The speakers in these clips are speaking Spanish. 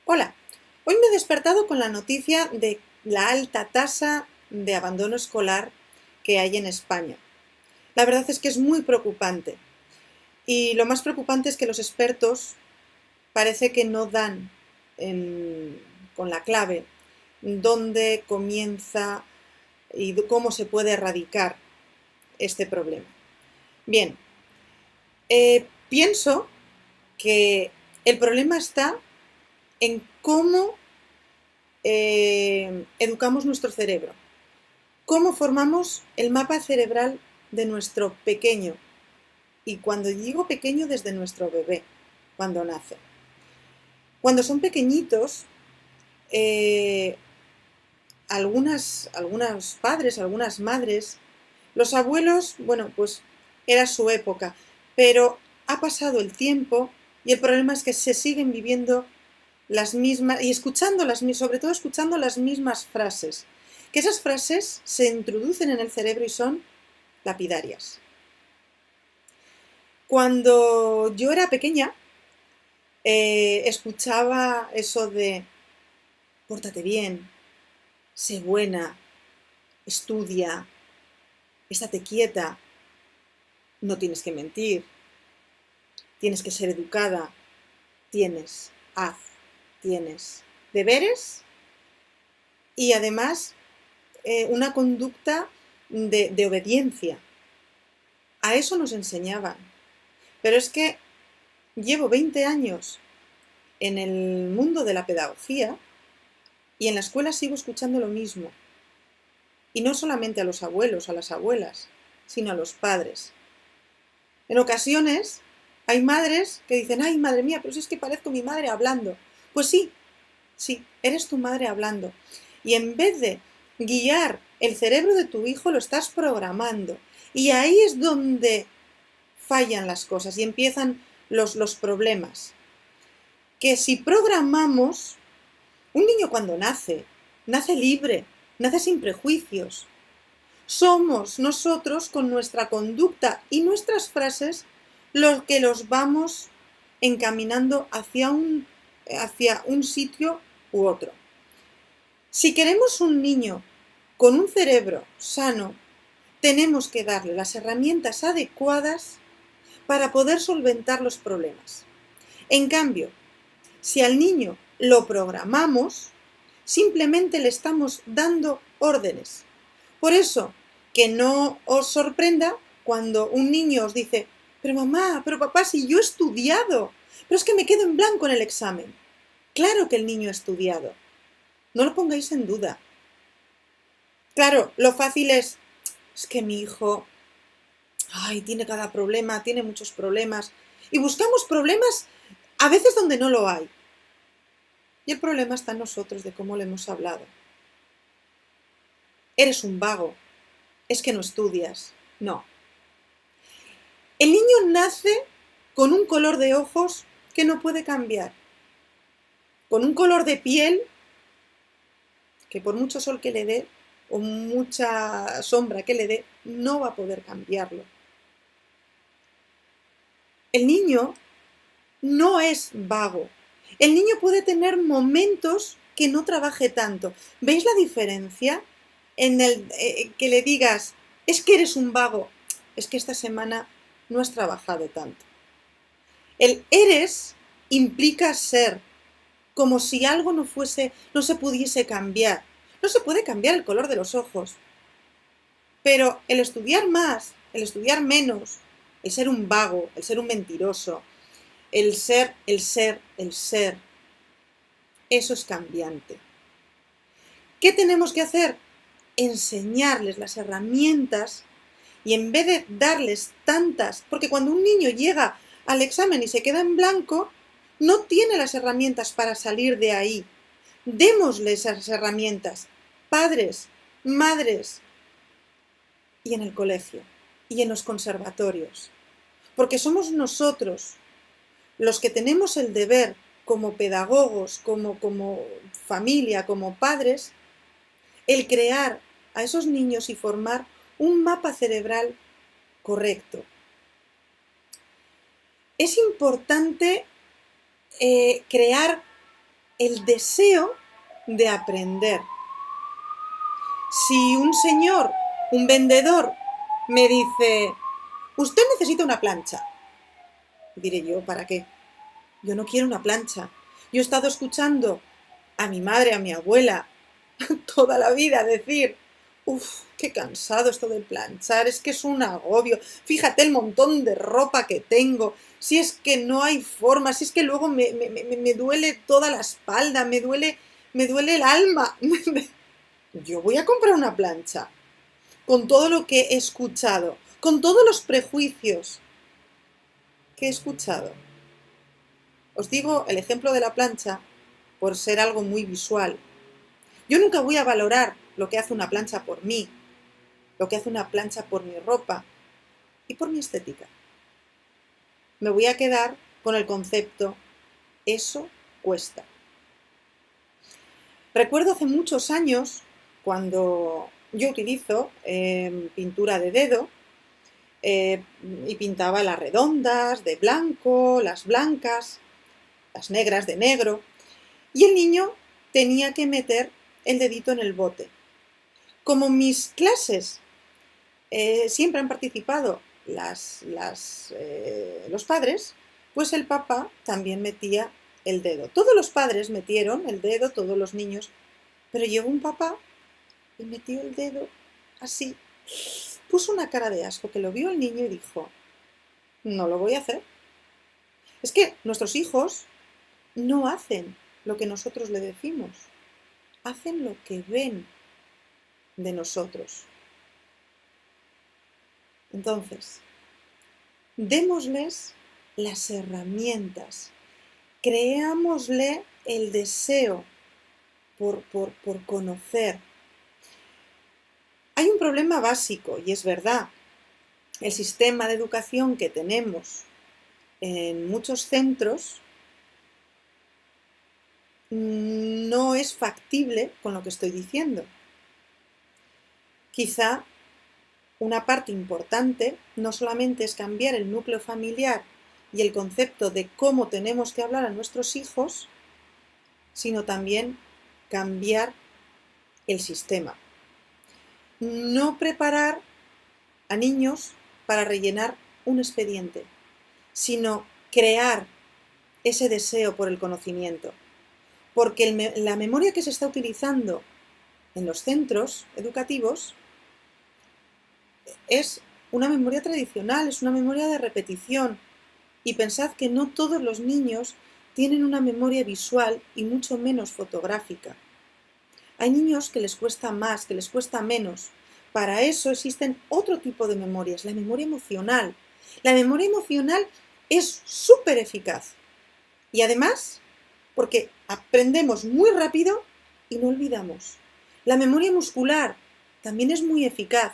Hola, hoy me he despertado con la noticia de la alta tasa de abandono escolar que hay en España. La verdad es que es muy preocupante y lo más preocupante es que los expertos parece que no dan con la clave dónde comienza y cómo se puede erradicar este problema. Bien, pienso que el problema está en cómo educamos nuestro cerebro. ¿Cómo formamos el mapa cerebral de nuestro pequeño? Y cuando digo pequeño, desde nuestro bebé, cuando nace. Cuando son pequeñitos, eh, algunos padres, algunas madres, los abuelos, bueno, pues era su época, pero ha pasado el tiempo y el problema es que se siguen viviendo las mismas, y escuchando sobre todo escuchando las mismas frases, que esas frases se introducen en el cerebro y son lapidarias. Cuando yo era pequeña, escuchaba eso de pórtate bien, sé buena, estudia, estate quieta, no tienes que mentir, tienes que ser educada, haz, tienes deberes y además una conducta de obediencia. A eso nos enseñaban. Pero es que llevo 20 años en el mundo de la pedagogía y en la escuela sigo escuchando lo mismo. Y no solamente a los abuelos, a las abuelas, sino a los padres. En ocasiones hay madres que dicen, ay, madre mía, pero si es que parezco mi madre hablando. Pues sí, sí, eres tu madre hablando. Y en vez de guiar el cerebro de tu hijo, lo estás programando. Y ahí es donde fallan las cosas y empiezan los problemas. Que si programamos, un niño cuando nace libre, nace sin prejuicios. Somos nosotros con nuestra conducta y nuestras frases los que los vamos encaminando hacia un sitio u otro. Si queremos un niño con un cerebro sano, tenemos que darle las herramientas adecuadas para poder solventar los problemas. En cambio, si al niño lo programamos, simplemente le estamos dando órdenes. Por eso, que no os sorprenda cuando un niño os dice, pero mamá, pero papá, si yo he estudiado, pero es que me quedo en blanco en el examen. Claro que el niño ha estudiado. No lo pongáis en duda. Claro, lo fácil es que mi hijo, ay, tiene cada problema, tiene muchos problemas. Y buscamos problemas a veces donde no lo hay. Y el problema está en nosotros de cómo le hemos hablado. Eres un vago, es que no estudias. No. El niño nace con un color de ojos que no puede cambiar, con un color de piel que por mucho sol que le dé o mucha sombra que le dé, no va a poder cambiarlo. El niño no es vago. El niño puede tener momentos que no trabaje tanto. ¿Veis la diferencia? En el que le digas, es que eres un vago, es que esta semana no has trabajado tanto. El eres implica ser, como si algo no se pudiese cambiar. No se puede cambiar el color de los ojos. Pero el estudiar más, el estudiar menos, el ser un vago, el ser un mentiroso, el ser, eso es cambiante. ¿Qué tenemos que hacer? Enseñarles las herramientas y en vez de darles tantas, porque cuando un niño llega al examen y se queda en blanco, no tiene las herramientas para salir de ahí. Démosle esas herramientas, padres, madres, y en el colegio, y en los conservatorios. Porque somos nosotros los que tenemos el deber, como pedagogos, como familia, como padres, el crear a esos niños y formar un mapa cerebral correcto. Es importante crear el deseo de aprender. Si un señor, un vendedor, me dice, usted necesita una plancha, diré yo, ¿para qué? Yo no quiero una plancha. Yo he estado escuchando a mi madre, a mi abuela, toda la vida decir, uff, qué cansado esto de planchar, es que es un agobio, fíjate el montón de ropa que tengo, si es que no hay forma, si es que luego me duele toda la espalda, me duele el alma. Yo voy a comprar una plancha, con todo lo que he escuchado, con todos los prejuicios que he escuchado. Os digo el ejemplo de la plancha por ser algo muy visual. Yo nunca voy a valorar lo que hace una plancha por mí, lo que hace una plancha por mi ropa y por mi estética. Me voy a quedar con el concepto, eso cuesta. Recuerdo hace muchos años, cuando yo utilizo pintura de dedo, y pintaba las redondas de blanco, las blancas, las negras de negro, y el niño tenía que meter el dedito en el bote. Como mis clases siempre han participado los padres, pues el papá también metía el dedo. Todos los padres metieron el dedo, todos los niños, pero llegó un papá y metió el dedo así. Puso una cara de asco que lo vio el niño y dijo, no lo voy a hacer. Es que nuestros hijos no hacen lo que nosotros le decimos, hacen lo que ven de nosotros. Entonces, démosles las herramientas, creámosle el deseo por conocer. Hay un problema básico, y es verdad, el sistema de educación que tenemos en muchos centros no es factible con lo que estoy diciendo. Quizá una parte importante no solamente es cambiar el núcleo familiar y el concepto de cómo tenemos que hablar a nuestros hijos, sino también cambiar el sistema. No preparar a niños para rellenar un expediente, sino crear ese deseo por el conocimiento. Porque la memoria que se está utilizando en los centros educativos es una memoria tradicional, es una memoria de repetición. Y pensad que no todos los niños tienen una memoria visual y mucho menos fotográfica. Hay niños que les cuesta más, que les cuesta menos. Para eso existen otro tipo de memorias, la memoria emocional. La memoria emocional es súper eficaz. Y además, porque aprendemos muy rápido y no olvidamos. La memoria muscular también es muy eficaz.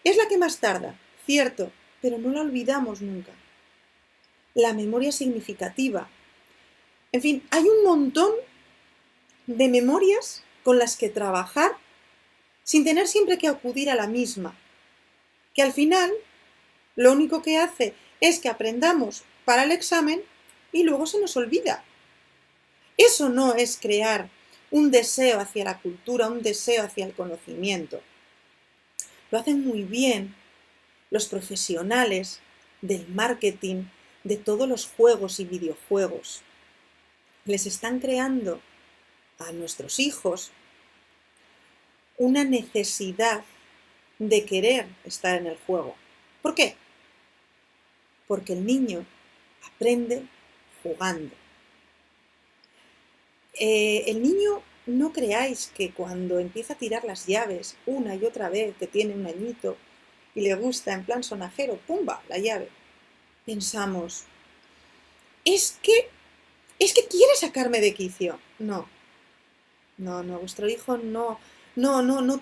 Es la que más tarda, cierto, pero no la olvidamos nunca. La memoria significativa. En fin, hay un montón de memorias con las que trabajar sin tener siempre que acudir a la misma, que al final lo único que hace es que aprendamos para el examen y luego se nos olvida. Eso no es crear un deseo hacia la cultura, un deseo hacia el conocimiento. Lo hacen muy bien los profesionales del marketing, de todos los juegos y videojuegos. Les están creando a nuestros hijos una necesidad de querer estar en el juego. ¿Por qué? Porque el niño aprende jugando. El niño, no creáis que cuando empieza a tirar las llaves una y otra vez, que tiene un añito y le gusta en plan sonajero, ¡pumba!, la llave. Pensamos, es que quiere sacarme de quicio. No, vuestro hijo no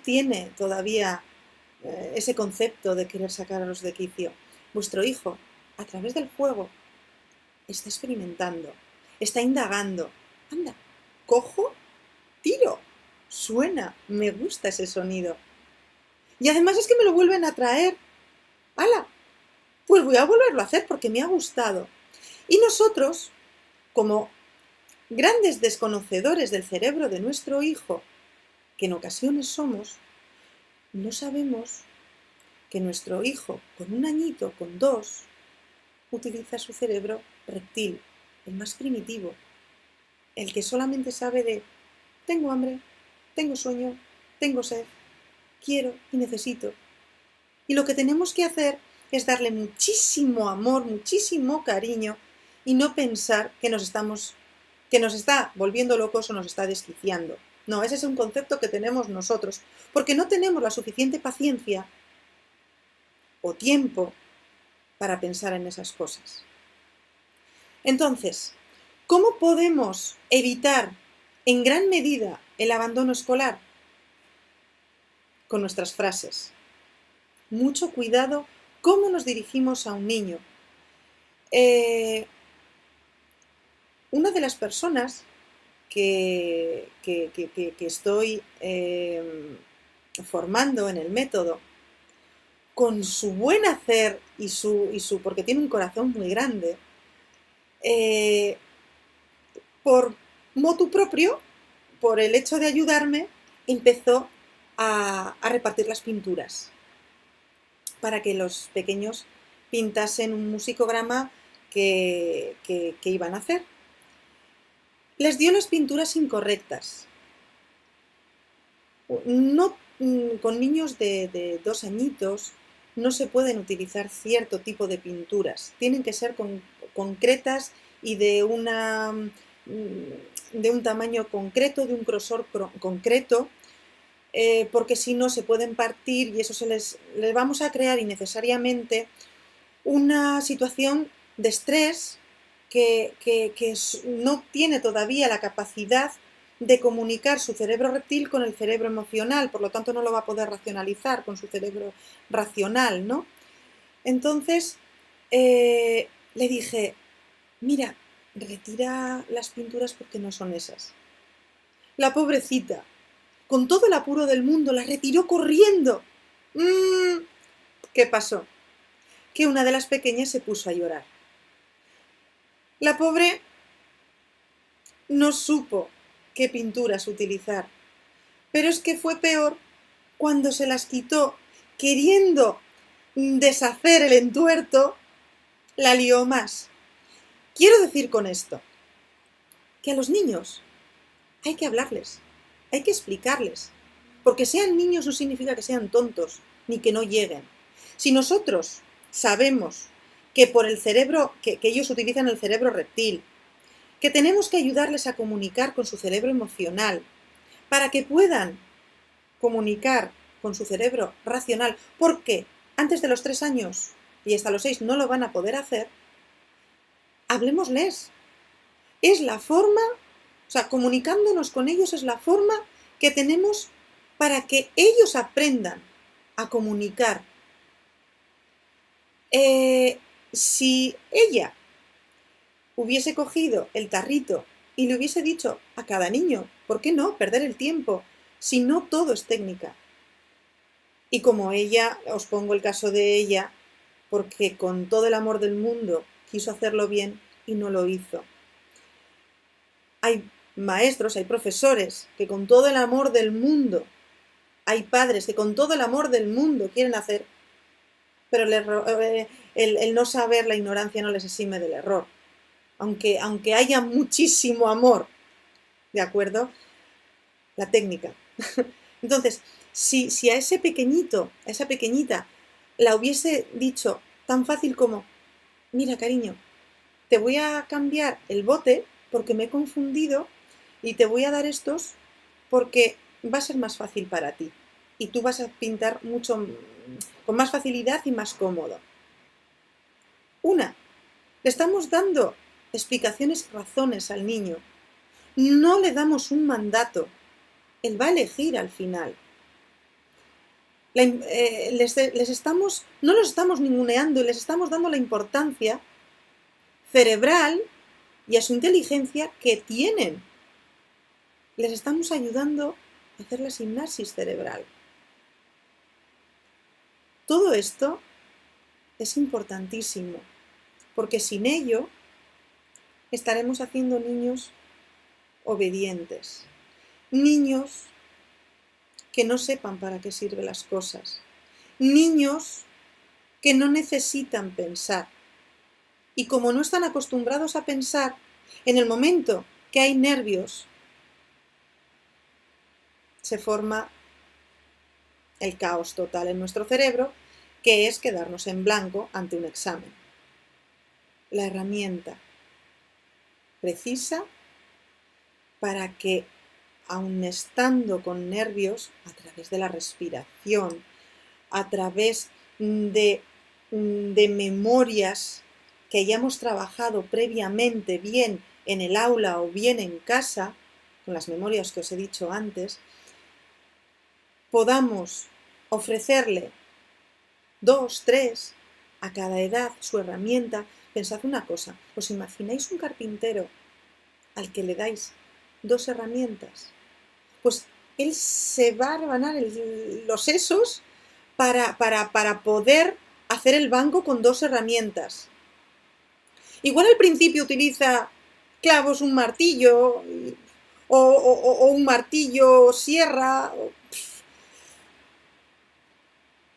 tiene todavía ese concepto de querer sacaros de quicio. Vuestro hijo, a través del juego, está experimentando, está indagando. Anda, cojo, tiro, suena, me gusta ese sonido. Y además es que me lo vuelven a traer. ¡Hala! Pues voy a volverlo a hacer porque me ha gustado. Y nosotros, como grandes desconocedores del cerebro de nuestro hijo, que en ocasiones somos, no sabemos que nuestro hijo, con 1 añito, con 2, utiliza su cerebro reptil, el más primitivo, el que solamente sabe de tengo hambre, tengo sueño, tengo sed, quiero y necesito. Y lo que tenemos que hacer es darle muchísimo amor, muchísimo cariño y no pensar que nos está volviendo locos o nos está desquiciando. No, ese es un concepto que tenemos nosotros, porque no tenemos la suficiente paciencia o tiempo para pensar en esas cosas. Entonces, ¿cómo podemos evitar en gran medida el abandono escolar? Con nuestras frases. Mucho cuidado cómo nos dirigimos a un niño. Una de las personas que estoy formando en el método, con su buen hacer porque tiene un corazón muy grande, por motu propio, por el hecho de ayudarme, empezó a repartir las pinturas para que los pequeños pintasen un musicograma que iban a hacer. Les dio las pinturas incorrectas. No, con niños de 2 añitos no se pueden utilizar cierto tipo de pinturas. Tienen que ser concretas y de un tamaño concreto, de un grosor concreto, porque si no se pueden partir y eso les vamos a crear innecesariamente una situación de estrés que no tiene todavía la capacidad de comunicar su cerebro reptil con el cerebro emocional, por lo tanto no lo va a poder racionalizar con su cerebro racional, ¿no? Entonces le dije, mira, retira las pinturas porque no son esas. La pobrecita, con todo el apuro del mundo, las retiró corriendo. ¿Qué pasó? Que una de las pequeñas se puso a llorar. La pobre no supo qué pinturas utilizar, pero es que fue peor cuando se las quitó queriendo deshacer el entuerto, la lió más. Quiero decir con esto que a los niños hay que hablarles, hay que explicarles, porque sean niños no significa que sean tontos ni que no lleguen. Si nosotros sabemos que por el cerebro, que ellos utilizan el cerebro reptil, que tenemos que ayudarles a comunicar con su cerebro emocional, para que puedan comunicar con su cerebro racional, porque antes de los 3 años y hasta los 6 no lo van a poder hacer, hablemosles. Es la forma, o sea, comunicándonos con ellos es la forma que tenemos para que ellos aprendan a comunicar. Si ella hubiese cogido el tarrito y le hubiese dicho a cada niño, ¿por qué no perder el tiempo? Si no todo es técnica. Y como ella, os pongo el caso de ella, porque con todo el amor del mundo quiso hacerlo bien y no lo hizo. Hay maestros, hay profesores que con todo el amor del mundo, hay padres que con todo el amor del mundo quieren hacer, pero el no saber, la ignorancia no les exime del error. Aunque haya muchísimo amor, ¿de acuerdo? La técnica. Entonces, si a ese pequeñito, a esa pequeñita, la hubiese dicho tan fácil como, mira cariño, te voy a cambiar el bote porque me he confundido y te voy a dar estos porque va a ser más fácil para ti y tú vas a pintar mucho con más facilidad y más cómodo. Le estamos dando explicaciones y razones al niño. No le damos un mandato. Él va a elegir al final. No los estamos ninguneando y les estamos dando la importancia cerebral y a su inteligencia que tienen. Les estamos ayudando a hacer la sinapsis cerebral. Todo esto es importantísimo, porque sin ello estaremos haciendo niños obedientes. Niños que no sepan para qué sirven las cosas. Niños que no necesitan pensar. Y como no están acostumbrados a pensar, en el momento que hay nervios, se forma el caos total en nuestro cerebro, que es quedarnos en blanco ante un examen. La herramienta precisa para que, aun estando con nervios, a través de la respiración, a través de memorias que hayamos trabajado previamente, bien en el aula o bien en casa, con las memorias que os he dicho antes, podamos ofrecerle 2, 3 a cada edad su herramienta. Pensad una cosa, ¿os imagináis un carpintero al que le dais 2 herramientas? Pues él se va a rebanar los sesos para poder hacer el banco con 2 herramientas. Igual al principio utiliza clavos, un martillo, o un martillo sierra.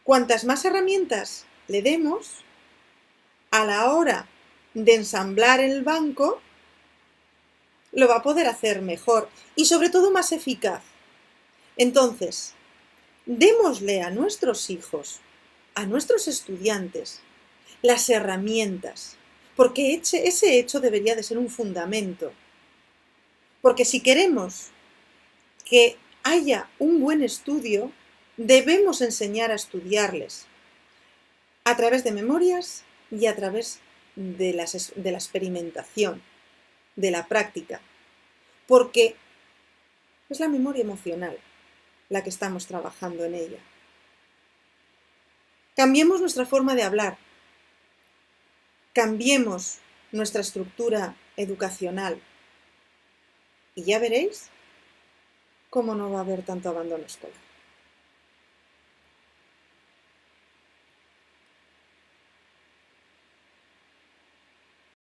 Cuantas más herramientas le demos, a la hora de ensamblar el banco, lo va a poder hacer mejor y sobre todo más eficaz. Entonces, démosle a nuestros hijos, a nuestros estudiantes, las herramientas, porque ese hecho debería de ser un fundamento. Porque si queremos que haya un buen estudio, debemos enseñar a estudiarles a través de memorias y a través de la experimentación, de la práctica, porque es la memoria emocional la que estamos trabajando en ella. Cambiemos nuestra forma de hablar, cambiemos nuestra estructura educacional y ya veréis cómo no va a haber tanto abandono escolar.